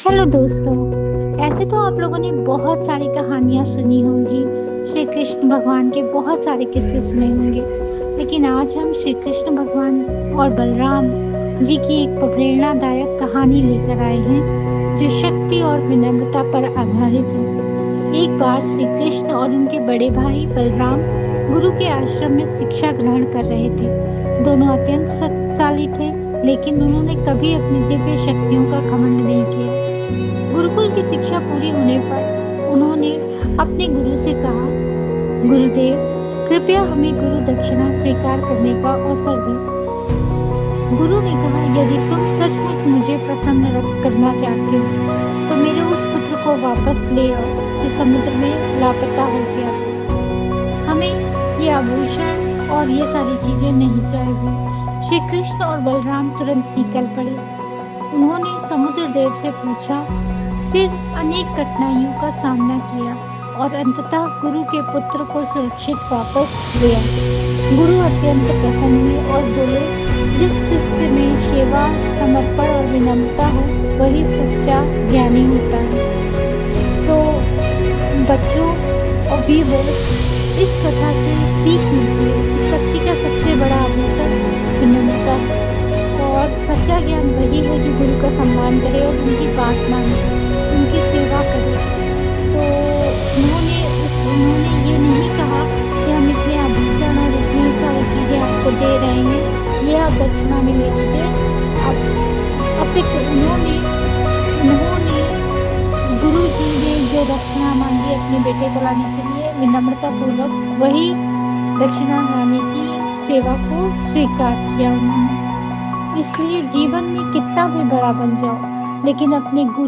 Hello दोस्तों। ऐसे तो आप लोगों ने बहुत सारी कहानियाँ सुनी होंगी। श्री कृष्ण भगवान के बहुत सारे किस्से सुने होंगे। लेकिन आज हम श्री कृष्ण भगवान और बलराम जी की एक प्रेरणादायक कहानी लेकर आए हैं जो शक्ति और विनम्रता पर आधारित है। एक बार श्री कृष्ण और उनके बड़े भाई बलराम गुरु के आश्रम में शिक्षा ग्रहण कर रहे थे। दोनों अत्यंत शक्तिशाली थे, लेकिन उन्होंने कभी अपनी दिव्य शक्तियों का घमंड नहीं किया। गुरुकुल की शिक्षा पूरी होने पर उन्होंने अपने गुरु से कहा, गुरुदेव, कृपया हमें गुरु दक्षिणा स्वीकार करने का अवसर दें। गुरु ने कहा, यदि तुम सचमुच मुझे प्रसन्न करना चाहते हो तो मेरे उस पुत्र को वापस ले आओ जो समुद्र में लापता हो गया था। हमें ये आभूषण और ये सारी चीजें नहीं चाहिए। श्री कृष्ण और बलराम तुरंत निकल पड़े। उन्होंने समुद्र देव से पूछा, फिर अनेक कठिनाइयों का सामना किया और अंततः गुरु के पुत्र को सुरक्षित वापस लिया। गुरु अत्यंत प्रसन्न हुए और बोले, जिस शिष्य में सेवा, समर्पण और विनम्रता हो वही सच्चा ज्ञानी होता है। तो बच्चों और व्यूअर्स, इस कथा से सीख मिलती है कि शक्ति का सबसे बड़ा आभूषण विनम्रता है और सच्चा ज्ञान वही है जो गुरु का सम्मान करे और उनकी बात माने, उनकी सेवा करे। तो उन्होंने ये नहीं कहा कि हम इतने आभूषण और इतनी सारी चीज़ें आपको दे रहे हैं, ये आप दक्षिणा में ले लीजिए। अपितु उन्होंने गुरु जी ने जो दक्षिणा मांगी अपने बेटे को लाने के लिए, विनम्रता पूर्वक वही दक्षिणा लाने की सेवा को स्वीकार किया उन्होंने। इसलिए जीवन में कितना भी बड़ा बन जाओ, लेकिन अपने गुरु